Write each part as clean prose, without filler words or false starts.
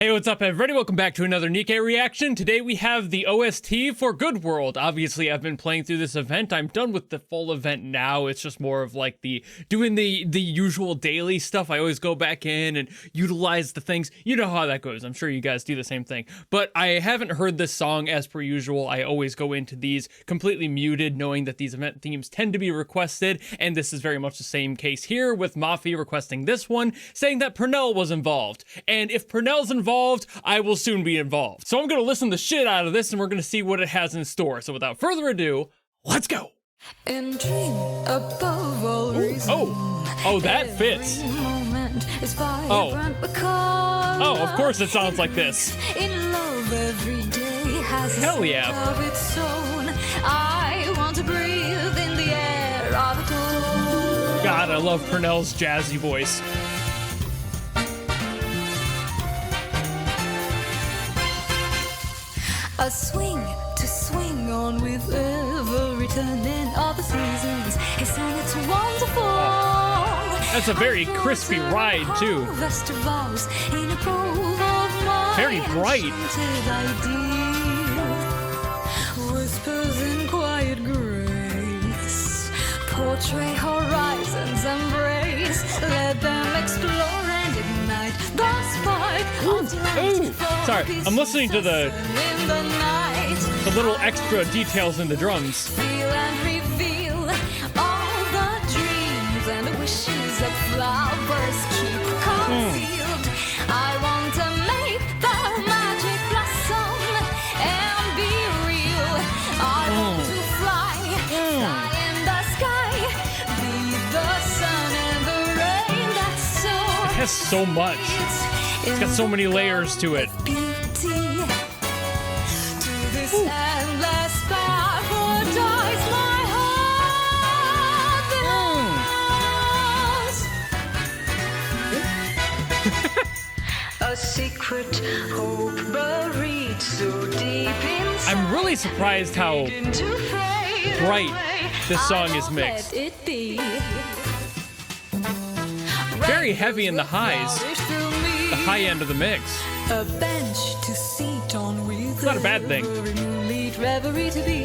Hey, what's up, everybody? Welcome back to another NIKKE reaction. Today we have the OST for Good World. Obviously, I've been playing through this event. I'm done with the full event now. It's just more of like doing the usual daily stuff. I always go back in and utilize the things. You know how that goes. I'm sure you guys do the same thing. But I haven't heard this song as per usual. I always go into these completely muted, knowing that these event themes tend to be requested. And this is very much the same case here with Mafi requesting this one, saying that Pernelle was involved. And if Pernelle's involved, I will soon be involved. So I'm gonna listen the shit out of this and we're gonna see what it has in store. So without further ado, let's go. And dream above all reason. Oh, that fits. Oh, of course it sounds like this. In love every day has a hell yeah. of its own. I want to breathe in the air of it all. God, I love Pernelle's jazzy voice. A swing to swing on with every turning of the seasons. Isn't it wonderful? That's a very crispy ride, too. Very bright. Whispers in quiet grace. Portray horizons, embrace. Let them explore and ignite the spark of light. Sorry, I'm listening to the little extra details in the drums. Feel and reveal all the dreams and wishes that flowers keep concealed. I want to make the magic blossom and be real. I want to fly in the sky, be the sun and the rain that's so. It has so much. It's got so many layers to it. Endless paradise, my heart belongs. A secret hope buried so deep inside. I'm really surprised how bright this song is mixed. Very heavy in the highs. The high end of the mix. A bench to seat on with. It's not a bad thing.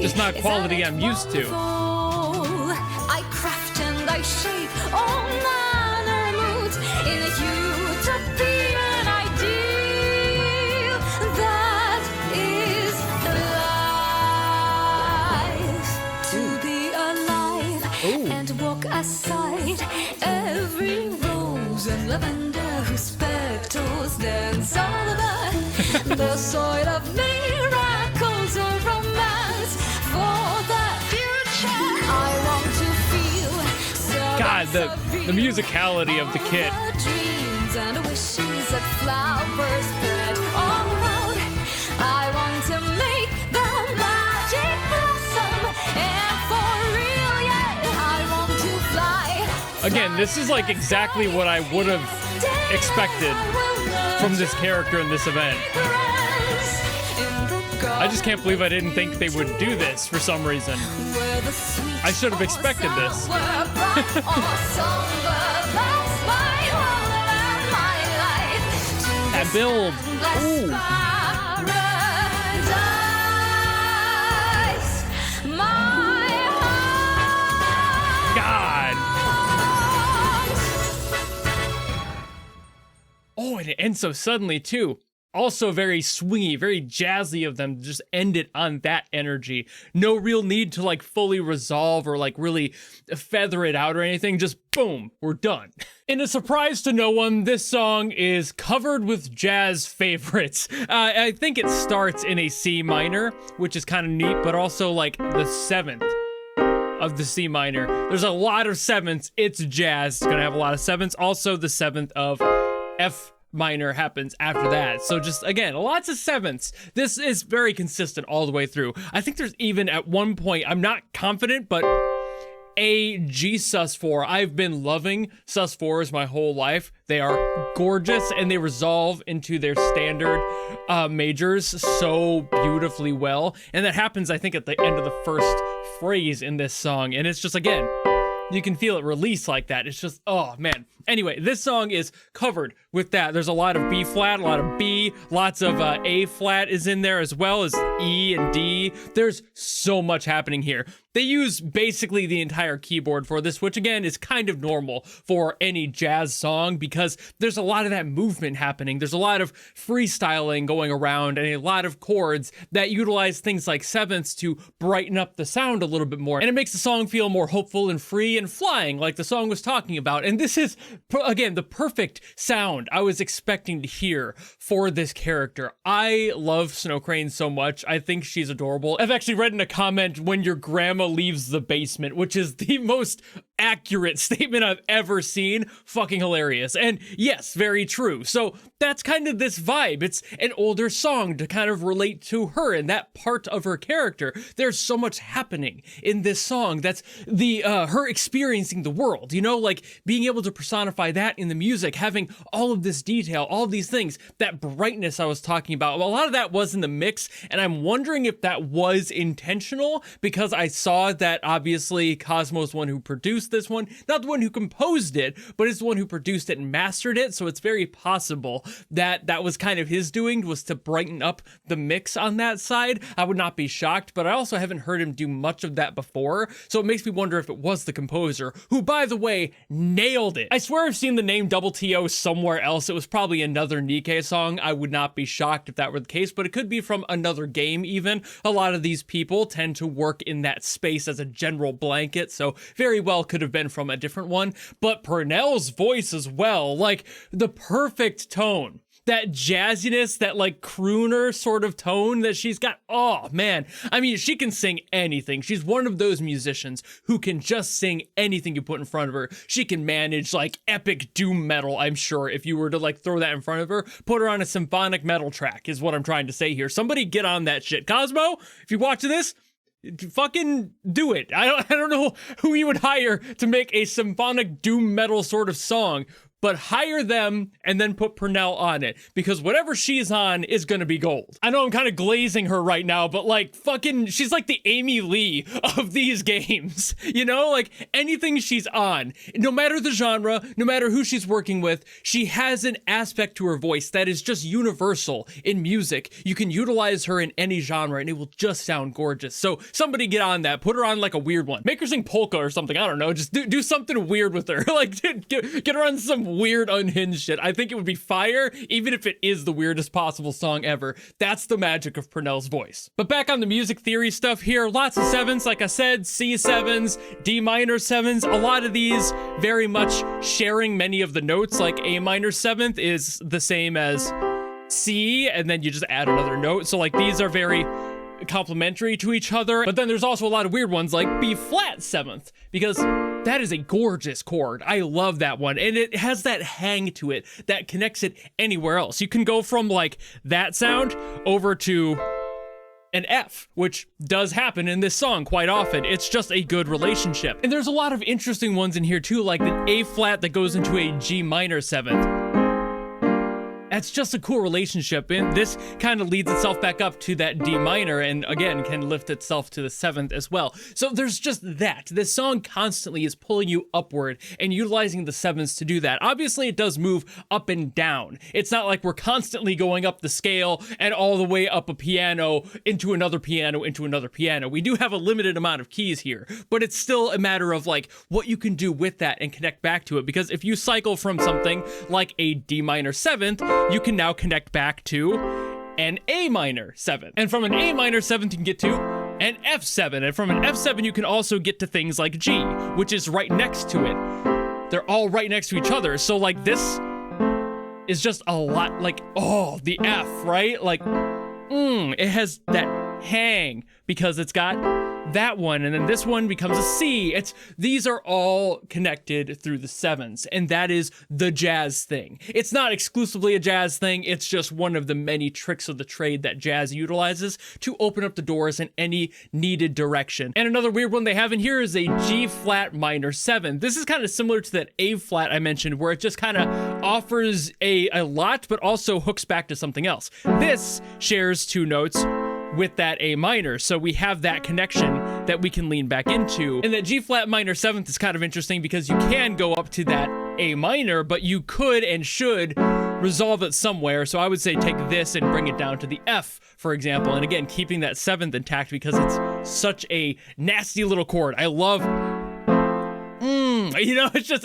Just not quality I'm used to. I craft and I shape all manner moods in a utopian ideal that is life. To be alive and walk aside every rose and lavender whose petals dance all over the soil of miracles of romance for the future. I want to feel so God, the musicality of the kit. dreams and wishes that flowers spread all around. I want to make the magic blossom, and for real, yeah, I want to fly. Again, this is like exactly what I would have expected from this character in this event. I just can't believe I didn't think they would do this for some reason. I should have expected this. That build. Ooh. God. Oh, and it ends so suddenly too. Also very swingy, very jazzy of them to just end it on that energy. No real need to like fully resolve or like really feather it out or anything. Just boom, we're done. In a surprise to no one, this song is covered with jazz favorites. I think it starts in a C minor, which is kind of neat, but also like the 7th of the C minor. There's a lot of 7ths. It's jazz. It's gonna have a lot of 7ths. Also the 7th of F minor happens after that. So just, again, lots of 7ths. This is very consistent all the way through. I think there's even at one point, I'm not confident, but a G sus4. I've been loving sus4s my whole life. They are gorgeous and they resolve into their standard majors so beautifully well. And that happens, I think, at the end of the first phrase in this song. And it's just, again, you can feel it release like that. It's just, oh man. Anyway, this song is covered with that. There's a lot of B flat, a lot of B, lots of A flat is in there as well as E and D. There's so much happening here. They use basically the entire keyboard for this, which again is kind of normal for any jazz song because there's a lot of that movement happening. There's a lot of freestyling going around and a lot of chords that utilize things like sevenths to brighten up the sound a little bit more. And it makes the song feel more hopeful and free and flying like the song was talking about. And this is, again, the perfect sound I was expecting to hear for this character. I love Snow Crane so much. I think she's adorable. I've actually read in a comment, when your grandma leaves the basement, which is the most accurate statement I've ever seen. Fucking hilarious. And yes, very true. So that's kind of this vibe. It's an older song to kind of relate to her and that part of her character. There's so much happening in this song. That's the her experiencing the world, you know, like being able to personify that in the music, having all of this detail, all of these things, that brightness I was talking about. A lot of that was in the mix, and I'm wondering if that was intentional because I saw that obviously Cosmo's the one who produced this one, not the one who composed it, but is the one who produced it and mastered it. So it's very possible that that was kind of his doing, was to brighten up the mix on that side. I would not be shocked, but I also haven't heard him do much of that before. So it makes me wonder if it was the composer, who, by the way, nailed it. I swear I've seen the name DoubleTO somewhere else. It was probably another NIKKE song. I would not be shocked if that were the case, but it could be from another game even. A lot of these people tend to work in that space as a general blanket, so very well could have been from a different one. But Pernelle's voice as well, like the perfect tone, that jazziness, that like crooner sort of tone that she's got. Oh man, I mean, she can sing anything. She's one of those musicians who can just sing anything you put in front of her. She can manage like epic doom metal, I'm sure, if you were to like throw that in front of her. Put her on a symphonic metal track is what I'm trying to say here. Somebody get on that shit. Cosmo, if you're watching this, fucking do it. I don't know who you would hire to make a symphonic doom metal sort of song, but hire them and then put Pernelle on it, because whatever she's on is gonna be gold. I know I'm kind of glazing her right now, but like fucking, she's like the Amy Lee of these games, you know, like anything she's on, no matter the genre, no matter who she's working with, she has an aspect to her voice that is just universal in music. You can utilize her in any genre and it will just sound gorgeous. So somebody get on that, put her on like a weird one, make her sing polka or something. I don't know, just do something weird with her. Like get her on some weird unhinged shit. I think it would be fire, even if it is the weirdest possible song ever. That's the magic of Pernelle's voice. But back on the music theory stuff here, lots of sevens, like I said, C sevens, D minor sevens, a lot of these very much sharing many of the notes, like A minor seventh is the same as C, and then you just add another note. So like these are very complementary to each other. But then there's also a lot of weird ones like B flat seventh, because that is a gorgeous chord. I love that one. And it has that hang to it that connects it anywhere else. You can go from like that sound over to an F, which does happen in this song quite often. It's just a good relationship. And there's a lot of interesting ones in here too, like an A flat that goes into a G minor seventh. That's just a cool relationship, and this kind of leads itself back up to that D minor, and again, can lift itself to the seventh as well. So there's just that. This song constantly is pulling you upward and utilizing the sevens to do that. Obviously, it does move up and down. It's not like we're constantly going up the scale and all the way up a piano, into another piano, into another piano. We do have a limited amount of keys here, but it's still a matter of like what you can do with that and connect back to it, because if you cycle from something like a D minor seventh, you can now connect back to an A minor seventh. And from an A minor seventh, you can get to an F7. And from an F7, you can also get to things like G, which is right next to it. They're all right next to each other. So like this is just a lot like, oh, the F, right? Like, it has that hang because it's got that one, and then this one becomes a C. These are all connected through the sevens, and that is the jazz thing. It's not exclusively a jazz thing, it's just one of the many tricks of the trade that jazz utilizes to open up the doors in any needed direction. And another weird one they have in here is a G flat minor seven. This is kind of similar to that A flat I mentioned, where it just kind of offers a lot, but also hooks back to something else. This shares two notes with that A minor, so we have that connection that we can lean back into. And that G flat minor 7th is kind of interesting because you can go up to that A minor, but you could and should resolve it somewhere. So I would say take this and bring it down to the F, for example. And again, keeping that 7th intact because it's such a nasty little chord. I love, it's just,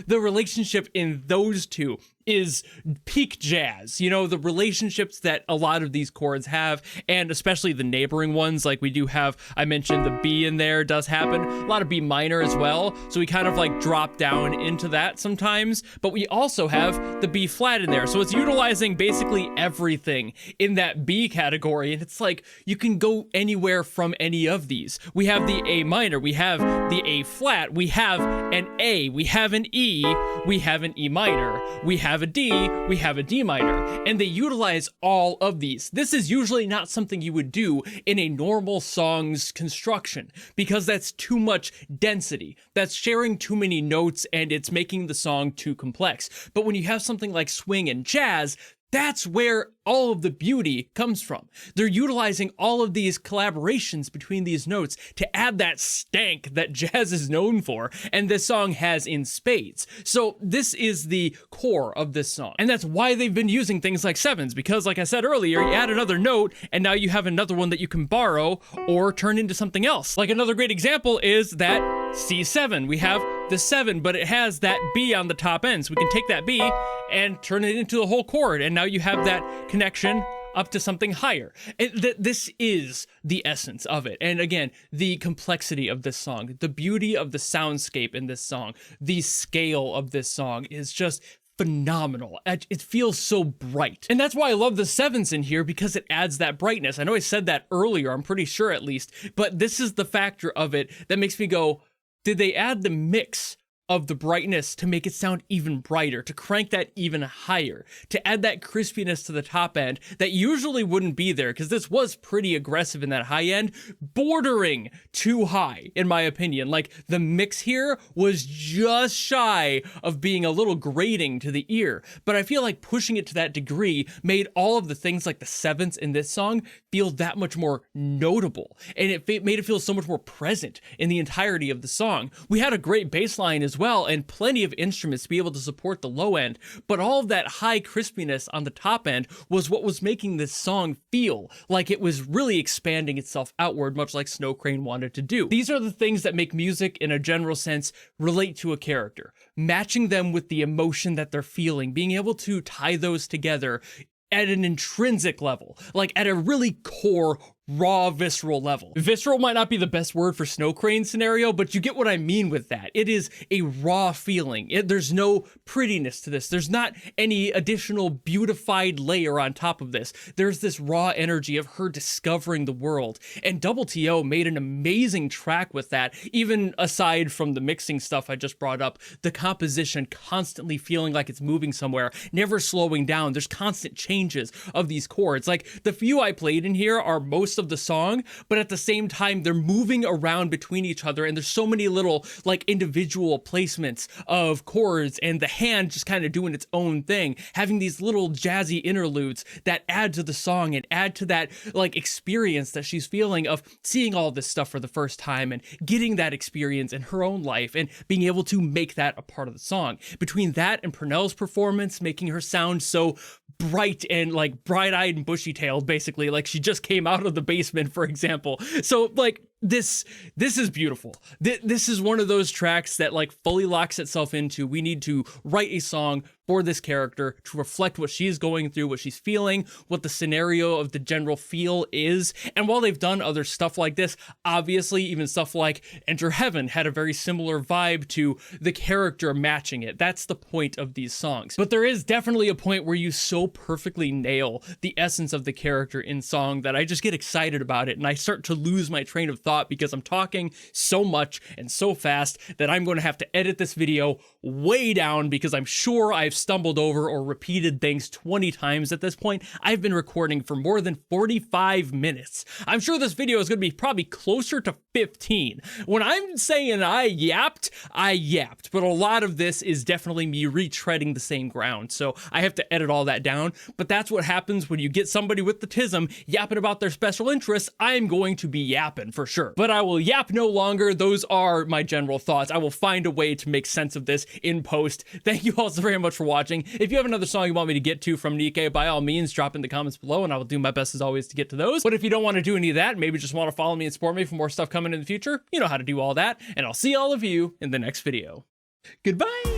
the relationship in those two is peak jazz. The relationships that a lot of these chords have, and especially the neighboring ones, like we do have, I mentioned the B in there does happen, a lot of B minor as well, so we kind of like drop down into that sometimes, but we also have the B flat in there, so it's utilizing basically everything in that B category, and it's like you can go anywhere from any of these. We have the A minor, we have the A flat, we have an A, we have an E, we have an E minor, we have a D, we have a D minor, and they utilize all of these. This is usually not something you would do in a normal song's construction because that's too much density. That's sharing too many notes and it's making the song too complex. But when you have something like swing and jazz, that's where all of the beauty comes from. They're utilizing all of these collaborations between these notes to add that stank that jazz is known for, and this song has in spades. So this is the core of this song. And that's why they've been using things like 7s, because like I said earlier, you add another note, and now you have another one that you can borrow or turn into something else. Like another great example is that C7. We have the 7, but it has that B on the top end. So we can take that B and turn it into a whole chord. And now you have that connection up to something higher. This is the essence of it. And again, the complexity of this song, the beauty of the soundscape in this song, the scale of this song is just phenomenal. It feels so bright. And that's why I love the 7s in here, because it adds that brightness. I know I said that earlier, I'm pretty sure at least, but this is the factor of it that makes me go, did they add the mix of the brightness to make it sound even brighter, to crank that even higher, to add that crispiness to the top end that usually wouldn't be there, because this was pretty aggressive in that high end, bordering too high, in my opinion. Like, the mix here was just shy of being a little grating to the ear, but I feel like pushing it to that degree made all of the things like the 7ths in this song feel that much more notable, and it made it feel so much more present in the entirety of the song. We had a great bass line as well, and plenty of instruments to be able to support the low end, but all of that high crispiness on the top end was what was making this song feel like it was really expanding itself outward, much like Snow Crane wanted to do. These are the things that make music, in a general sense, relate to a character, matching them with the emotion that they're feeling, being able to tie those together at an intrinsic level, like at a really core, raw, visceral level. Visceral might not be the best word for Snow Crane scenario, but you get what I mean with that. It is a raw feeling. There's no prettiness to this. There's not any additional beautified layer on top of this. There's this raw energy of her discovering the world. And DoubleTO made an amazing track with that, even aside from the mixing stuff I just brought up. The composition constantly feeling like it's moving somewhere, never slowing down. There's constant changes of these chords. Like, the few I played in here are most of the song, but at the same time they're moving around between each other, and there's so many little like individual placements of chords, and the hand just kind of doing its own thing, having these little jazzy interludes that add to the song and add to that like experience that she's feeling of seeing all this stuff for the first time and getting that experience in her own life and being able to make that a part of the song. Between that and Pernelle's performance, making her sound so bright and like bright-eyed and bushy-tailed, basically, like she just came out of the basement, for example. So like this is beautiful. This is one of those tracks that like fully locks itself into, we need to write a song for this character to reflect what she's going through, what she's feeling, what the scenario of the general feel is. And while they've done other stuff like this, obviously even stuff like Enter Heaven had a very similar vibe to the character matching it. That's the point of these songs. But there is definitely a point where you so perfectly nail the essence of the character in song that I just get excited about it, and I start to lose my train of thought because I'm talking so much and so fast that I'm going to have to edit this video way down, because I'm sure I've stumbled over or repeated things 20 times at this point. I've been recording for more than 45 minutes. I'm sure this video is going to be probably closer to 15. When I'm saying I yapped, but a lot of this is definitely me retreading the same ground, so I have to edit all that down. But that's what happens when you get somebody with the tism yapping about their special interests. I'm going to be yapping for sure. future. But I will yap no longer. Those are my general thoughts. I will find a way to make sense of this in post. Thank you all so very much for watching. If you have another song you want me to get to from NIKKE, by all means, drop in the comments below, and I will do my best as always to get to those. But if you don't want to do any of that, maybe just want to follow me and support me for more stuff coming in the future, you know how to do all that, and I'll see all of you in the next video. Goodbye!